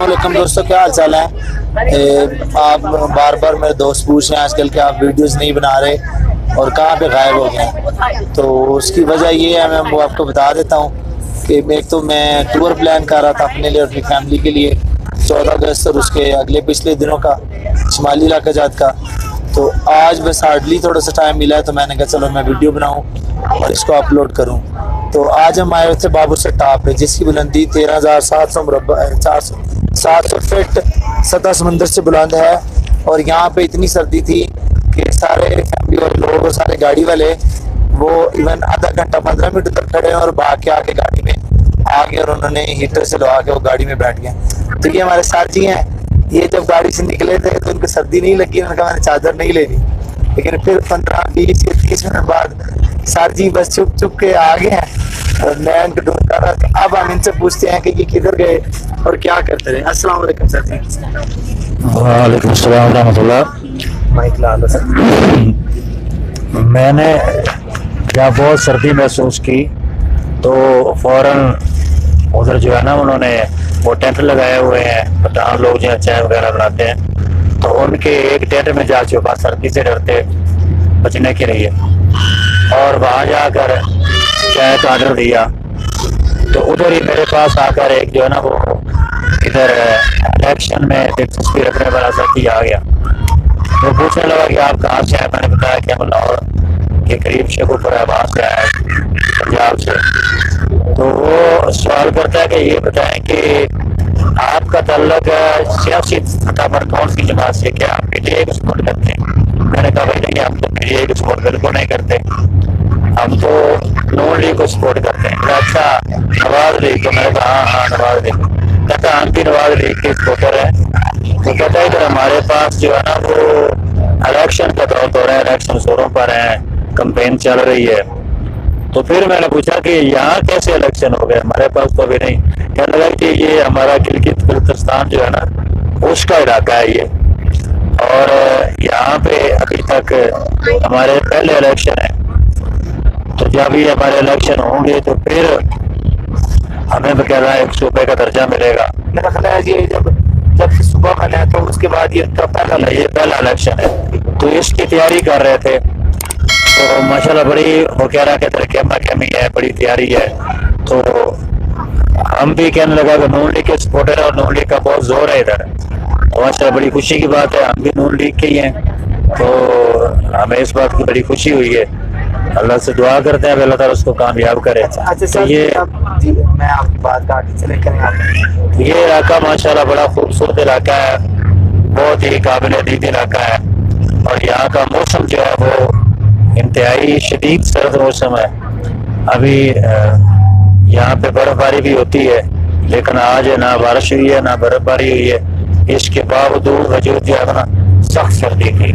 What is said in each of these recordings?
علیکم دوستوں، کیا حال چال ہے؟ آپ بار بار میرے دوست پوچھ رہے ہیں آج کل کہ آپ ویڈیوز نہیں بنا رہے اور کہاں پہ غائب ہو گئے ہیں. تو اس کی وجہ یہ ہے، میں وہ آپ کو بتا دیتا ہوں کہ ایک تو میں ٹور پلان کر رہا تھا اپنے لیے اور اپنی فیملی کے لیے 14 اگست اور اس کے اگلے پچھلے دنوں کا شمالی علاقہ جات کا. تو آج بس ہارڈلی تھوڑا سا ٹائم ملا ہے، تو میں نے کہا چلو میں ویڈیو بناؤں اور اس کو اپلوڈ کروں. تو آج ہم آئے ہوئے تھے بابر سے ٹاپ پہ، جس کی بلندی 13,700 مربع 700 فٹ سطح سمندر سے بلند ہے. اور یہاں پہ اتنی سردی تھی کہ سارے فیملی اور لوگ اور سارے گاڑی والے وہ ایون آدھا گھنٹہ 15 منٹ تک کھڑے ہیں اور بھاگ کے آ کے گاڑی میں آ گئے اور انہوں نے ہیٹر سے لگا کے وہ گاڑی میں بیٹھ گئے. تو یہ ہمارے سر جی ہیں، یہ جب گاڑی سے نکلے تھے تو ان کو سردی نہیں لگی، انہوں نے کہا میں نے چادر نہیں لینی. لیکن پھر 15 20 یا 30 منٹ بعد سر جی بس چھپ چھپ کے آ گئے ہیں اور میں ان کو ڈھونڈتا رہا. تو اب ہم ان سے پوچھتے ہیں کہ یہ کدھر گئے اور کیا کرتے رہے. السلام علیکم سر جی. وعلیکم السلام ورحمۃ اللہ. مائک لا لو سر. میں نے جب بہت سردی محسوس کی تو فوراً ادھر جو ہے نا انہوں نے وہ ٹینٹ لگائے ہوئے ہیں، پٹھان لوگ جو ہے چائے وغیرہ بناتے ہیں، تو ان کے ایک ٹینٹ میں جا چکا سردی سے ڈرتے بچنے کے لیے، اور وہاں جا کر چائے کا آڈر دیا. تو ادھر ہی میرے پاس آ کر ایک جو ہے نا وہ ادھر الیکشن میں دلچسپی رکھنے والا ساتھی آ گیا. وہ پوچھنے لگا کہ آپ کہاں سے ہیں. میں نے بتایا کہ ہم لاہور کے قریب شیخوپور ہے، وہاں سے آیا پنجاب سے. تو وہ سوال کرتا ہے کہ یہ بتائیں کہ آپ کا تعلق سیاسی سطح پر کون سی جماعت سے، کیا آپ پی ٹی آئی کو سپورٹ کرتے ہیں؟ میں نے کہا بھائی نہیں، ہم تو پی ٹی آئی کو سپورٹ بالکل نہیں کرتے، ہم تو نون لیگ کو سپورٹ کرتے ہیں. اچھا نواز لیگ؟ تو میں نے کہا ہاں نواز لیگ. کہتا ہم بھی نواز لیگ کے سپورٹر ہیں. تو کہتا ہے کہ ہمارے پاس جو ہے نا وہ الیکشن کا دور ہو رہا ہے، الیکشن زوروں پر ہیں، کمپین چل رہی ہے. تو پھر میں نے پوچھا کہ یہاں کیسے الیکشن ہو گئے، ہمارے پاس تو ابھی نہیں. کہنے لگا کہ یہ ہمارا گلگت بلتستان جو ہے نا اس کا علاقہ ہے یہ، اور یہاں پہ ابھی تک ہمارے پہلے الیکشن ہیں. تو جب یہ ہمارے الیکشن ہوں گے تو پھر ہمیں بقاعدہ ایک صوبے کا درجہ ملے گا. میرا خیال ہے یہ جب سے صبح بنا ہے تو اس کے بعد یہ پہلا الیکشن ہے، تو اس کی تیاری کر رہے تھے. تو ماشاءاللہ بڑی وہ کہہ رہا کہ ترکیمہ کمی ہے، بڑی تیاری ہے. تو ہم بھی کہنے لگا کہ نون لیگ کے سپورٹر ہے اور نون لیگ کا بہت زور ہے ادھر. تو ماشاءاللہ بڑی خوشی کی بات ہے، ہم بھی نون لیگ کے ہی ہیں، تو ہمیں اس بات کی بڑی خوشی ہوئی ہے. اللہ سے دعا کرتے ہیں کہ اللہ تعالیٰ اس کو کامیاب کرے. اچھا سر جی میں آپ کی بات کا آگے چلے کریں آپ. یہ علاقہ ماشاءاللہ بڑا خوبصورت علاقہ ہے، بہت ہی قابل دید علاقہ ہے. اور یہاں کا موسم جو ہے وہ انتہائی شدید سرد موسم ہے. ابھی یہاں پہ برف باری بھی ہوتی ہے، لیکن آج نہ بارش ہوئی ہے نہ برف باری ہوئی ہے. اس کے باوجود جو ہے نا سخت سردی تھی.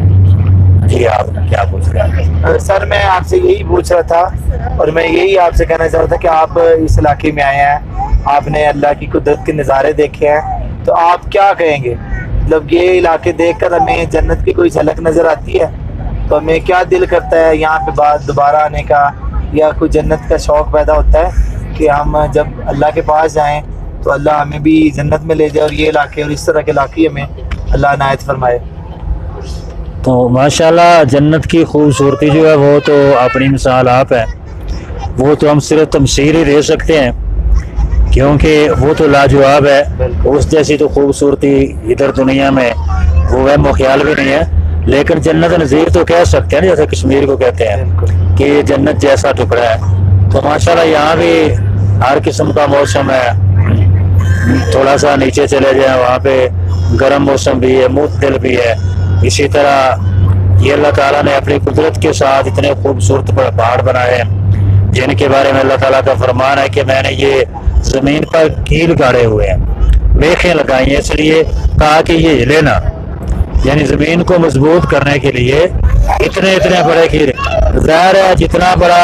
جی آپ کیا پوچھ رہے ہیں؟ سر میں آپ سے یہی پوچھ رہا تھا اور میں یہی آپ سے کہنا چاہ رہا تھا کہ آپ اس علاقے میں آئے ہیں، آپ نے اللہ کی قدرت کے نظارے دیکھے ہیں، تو آپ کیا کہیں گے؟ مطلب یہ علاقے دیکھ کر ہمیں جنت کی کوئی جھلک نظر آتی ہے تو ہمیں کیا دل کرتا ہے یہاں پہ بعد دوبارہ آنے کا، یا کوئی جنت کا شوق پیدا ہوتا ہے کہ ہم جب اللہ کے پاس جائیں تو اللہ ہمیں بھی جنت میں لے جائے اور یہ علاقے اور اس طرح کے علاقے ہمیں اللہ عنایت فرمائے. تو ماشاءاللہ جنت کی خوبصورتی جو ہے وہ تو اپنی مثال آپ ہے، وہ تو ہم صرف تمثیل ہی دے سکتے ہیں کیونکہ وہ تو لاجواب ہے. اس جیسی تو خوبصورتی ادھر دنیا میں وہ ہے خیال بھی نہیں ہے. لیکن جنت نظیر تو کہہ سکتے ہیں، جیسے کشمیر کو کہتے ہیں کہ یہ جنت جیسا ٹکڑا ہے. تو ماشاءاللہ یہاں بھی ہر قسم کا موسم ہے. تھوڑا سا نیچے چلے جائیں وہاں پہ گرم موسم بھی ہے، معتدل بھی ہے. اسی طرح یہ اللہ تعالیٰ نے اپنی قدرت کے ساتھ اتنے خوبصورت پہاڑ بنائے ہیں جن کے بارے میں اللہ تعالیٰ کا فرمان ہے کہ میں نے یہ زمین پر کیل گاڑے ہوئے ہیں، میخیں لگائی ہیں، اس لیے کہا کہ یہ ہلے نہ، یعنی زمین کو مضبوط کرنے کے لیے اتنے بڑے کیل. ظاہر ہے جتنا بڑا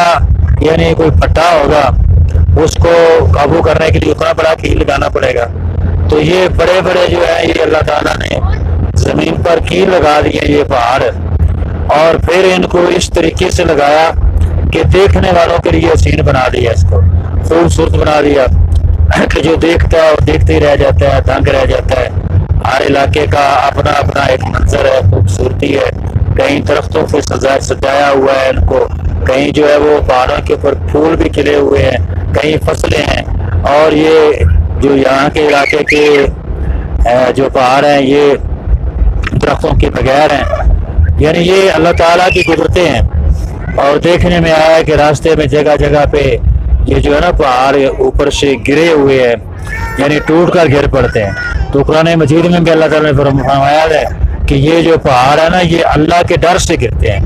یعنی کوئی پٹا ہوگا اس کو قابو کرنے کے لیے اتنا بڑا کیل لگانا پڑے گا. تو یہ بڑے جو ہے یہ اللہ تعالیٰ نے زمین پر کیل لگا دیے یہ پہاڑ، اور پھر ان کو اس طریقے سے لگایا کہ دیکھنے والوں کے لیے حسین بنا دیا، اس کو خوبصورت بنا دیا. کہ جو دیکھتا ہے اور دیکھتے ہی رہ جاتا ہے، دنگ رہ جاتا ہے۔ ہر علاقے کا اپنا اپنا ایک منظر ہے، خوبصورتی ہے، کہیں درختوں پہ سجایا ہوا ہے ان کو، کہیں جو ہے وہ پہاڑوں کے اوپر پھول بھی کھلے ہوئے ہیں، کہیں فصلیں ہیں، اور یہ جو یہاں کے علاقے کے جو پہاڑ ہیں یہ درختوں کے بغیر ہیں، یعنی یہ اللہ تعالیٰ کی قدرتیں ہیں۔ اور دیکھنے میں آیا کہ راستے میں جگہ جگہ پہ یہ جو ہے نا پہاڑ اوپر سے گرے ہوئے ہیں، یعنی ٹوٹ کر گر پڑتے ہیں۔ تو قرآن مجید میں بھی اللہ تعالیٰ نے فرمایا ہے کہ یہ جو پہاڑ ہے نا یہ اللہ کے ڈر سے گرتے ہیں،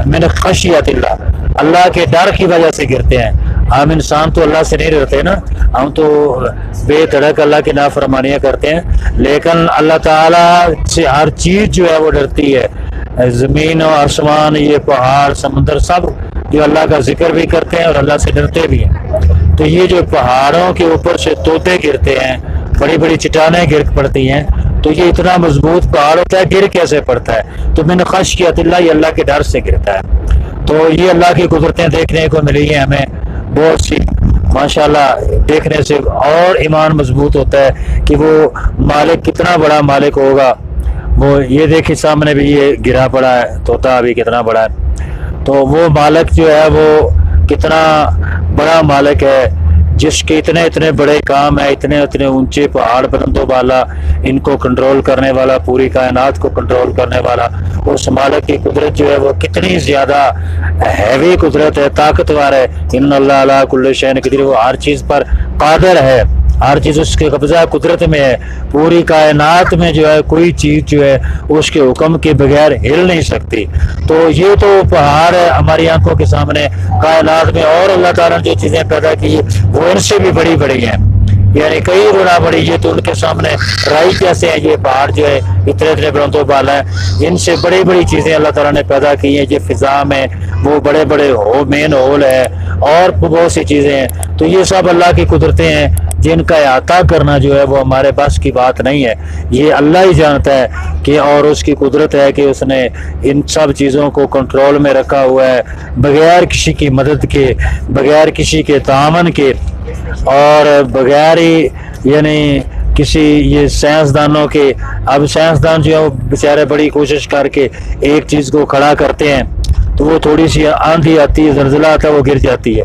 من خشیت اللہ، اللہ کے ڈر کی وجہ سے گرتے ہیں۔ ہم انسان تو اللہ سے نہیں ڈرتے نا، ہم تو بے دھڑک اللہ کی نافرمانیاں کرتے ہیں، لیکن اللہ تعالیٰ سے ہر چیز جو ہے وہ ڈرتی ہے، زمین و آسمان، یہ پہاڑ، سمندر، سب جو اللہ کا ذکر بھی کرتے ہیں اور اللہ سے ڈرتے بھی ہیں۔ تو یہ جو پہاڑوں کے اوپر سے طوطے گرتے ہیں، بڑی بڑی چٹانیں گر پڑتی ہیں، تو یہ اتنا مضبوط پہاڑ ہوتا ہے، گر کیسے پڑتا ہے؟ تو من خشیت اللہ، یہ اللہ کے ڈر سے گرتا ہے۔ تو یہ اللہ کی قدرتیں دیکھنے کو ملی ہیں ہمیں بہت سی، ماشاءاللہ، دیکھنے سے اور ایمان مضبوط ہوتا ہے کہ وہ مالک کتنا بڑا مالک ہوگا۔ وہ یہ دیکھیں سامنے بھی یہ گرا پڑا ہے طوطا، بھی کتنا بڑا ہے، تو وہ مالک جو ہے وہ کتنا بڑا مالک ہے، جس کے اتنے اتنے بڑے کام ہیں، اتنے اتنے اونچے پہاڑ بلند و بالا، ان کو کنٹرول کرنے والا، پوری کائنات کو کنٹرول کرنے والا، اس مالک کی قدرت جو ہے وہ کتنی زیادہ ہیوی قدرت ہے، طاقتور ہے۔ ان اللہ علی کل شیء قدیر، وہ ہر چیز پر قادر ہے، ہر چیز اس کے قبضہ قدرت میں ہے۔ پوری کائنات میں جو ہے کوئی چیز جو ہے اس کے حکم کے بغیر ہل نہیں سکتی۔ تو یہ تو پہاڑ ہے ہماری آنکھوں کے سامنے، کائنات میں اور اللہ تعالیٰ نے جو چیزیں پیدا کی وہ ان سے بھی بڑی بڑی ہیں، یعنی کئی گنا بڑی۔ یہ تو ان کے سامنے رائی کیسے ہیں، یہ پہاڑ جو ہے اتنے اتنے بلند و بالا ہیں، ان سے بڑی بڑی چیزیں اللہ تعالیٰ نے پیدا کی ہیں۔ یہ فضا میں وہ بڑے بڑے مین ہول ہے اور بہت سی چیزیں ہیں۔ تو یہ سب اللہ کی قدرتیں ہیں جن کا احاطہ کرنا جو ہے وہ ہمارے بس کی بات نہیں ہے، یہ اللہ ہی جانتا ہے کہ، اور اس کی قدرت ہے کہ اس نے ان سب چیزوں کو کنٹرول میں رکھا ہوا ہے، بغیر کسی کی مدد کے، بغیر کسی کے تعاون کے، اور بغیر ہی یعنی کسی یہ سائنسدانوں کے۔ اب سائنسدان جو ہے وہ بیچارے بڑی کوشش کر کے ایک چیز کو کھڑا کرتے ہیں تو وہ تھوڑی سی آندھی آتی ہے، زلزلہ آتا ہے، وہ گر جاتی ہے۔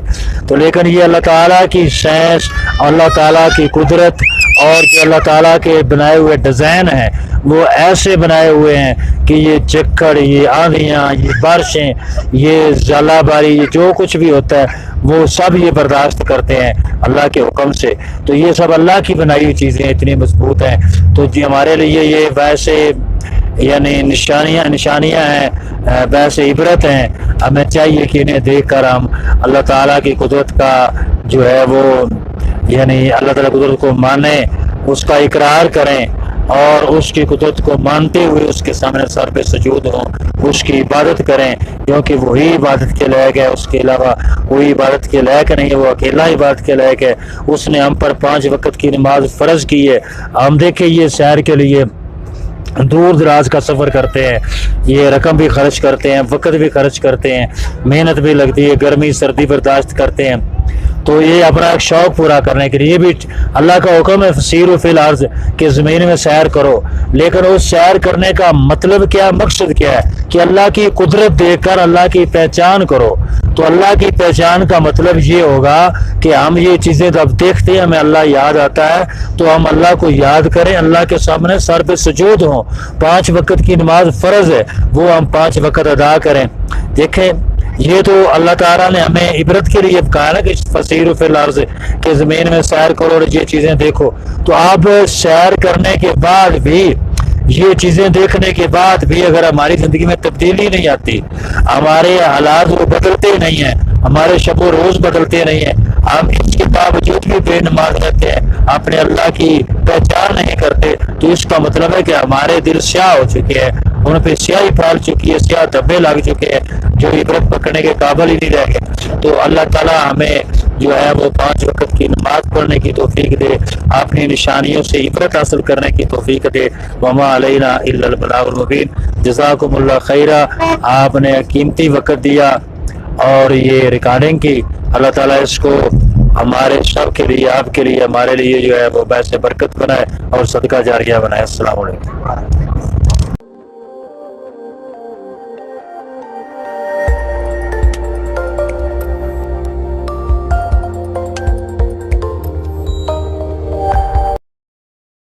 تو لیکن یہ اللہ تعالیٰ کی سائنس، اللہ تعالیٰ کی قدرت، اور جو اللہ تعالیٰ کے بنائے ہوئے ڈیزائن ہیں وہ ایسے بنائے ہوئے ہیں کہ یہ چکڑ، یہ آندھیاں، یہ بارشیں، یہ ژالہ باری، یہ جو کچھ بھی ہوتا ہے وہ سب یہ برداشت کرتے ہیں اللہ کے حکم سے۔ تو یہ سب اللہ کی بنائی ہوئی چیزیں اتنی مضبوط ہیں، تو جی ہمارے لیے یہ ویسے یعنی نشانیاں ہیں، باعث عبرت ہیں۔ ہمیں چاہیے کہ انہیں دیکھ کر ہم اللہ تعالیٰ کی قدرت کا جو ہے وہ یعنی اللہ تعالیٰ کی قدرت کو مانیں، اس کا اقرار کریں، اور اس کی قدرت کو مانتے ہوئے اس کے سامنے سر پہ سجود ہوں، اس کی عبادت کریں، کیونکہ وہی عبادت کے لائق ہے، اس کے علاوہ کوئی عبادت کے لائق نہیں ہے، وہ اکیلا عبادت کے لائق ہے۔ اس نے ہم پر 5 وقت کی نماز فرض کی ہے۔ ہم دیکھیں یہ سیر کے لیے دور دراز کا سفر کرتے ہیں، یہ رقم بھی خرچ کرتے ہیں، وقت بھی خرچ کرتے ہیں، محنت بھی لگتی ہے، گرمی سردی برداشت کرتے ہیں، تو یہ اپنا ایک شوق پورا کرنے کے لیے یہ بھی اللہ کا حکم ہے، سیروا فی الارض، کہ زمین میں سیر کرو۔ لیکن اس سیر کرنے کا مطلب کیا، مقصد کیا ہے کہ اللہ کی قدرت دیکھ کر اللہ کی پہچان کرو۔ تو اللہ کی پہچان کا مطلب یہ ہوگا کہ ہم یہ چیزیں جب دیکھتے ہیں ہمیں اللہ یاد آتا ہے تو ہم اللہ کو یاد کریں، اللہ کے سامنے سر پہ سجود ہوں۔ 5 وقت کی نماز فرض ہے، وہ ہم 5 وقت ادا کریں۔ دیکھیں یہ تو اللہ تعالیٰ نے ہمیں عبرت کے لیے کہا نا کہ فسیروا فی الارض، کہ زمین میں سیر کرو اور یہ چیزیں دیکھو۔ تو آپ سیر کرنے کے بعد بھی، یہ چیزیں دیکھنے کے بعد بھی اگر ہماری زندگی میں تبدیلی نہیں آتی، ہمارے حالات وہ بدلتے نہیں ہیں، ہمارے شب و روز بدلتے نہیں ہیں، ہم اس کے باوجود بھی بے نماز رہتے ہیں، اپنے اللہ کی پہچان نہیں کرتے، تو اس کا مطلب ہے کہ ہمارے دل سیاہ ہو چکے ہیں، ان پہ سیاہی پھیل چکی ہے، سیاہ دھبے لگ چکے ہیں، جو عبرت پکڑنے کے قابل ہی نہیں رہ گئے۔ تو اللہ تعالیٰ ہمیں جو ہے وہ 5 وقت کی نماز پڑھنے کی توفیق دے، اپنی نشانیوں سے عبرت حاصل کرنے کی توفیق دے۔ وما علینا الا البلاغ المبین۔ جزاکم اللہ خیرہ، آپ نے قیمتی وقت دیا اور یہ ریکارڈنگ کی، اللہ تعالیٰ اس کو ہمارے سب کے لیے، آپ کے لیے، ہمارے لیے جو ہے وہ باعث برکت بنائے اور صدقہ جاریہ بنائے۔ السلام علیکم۔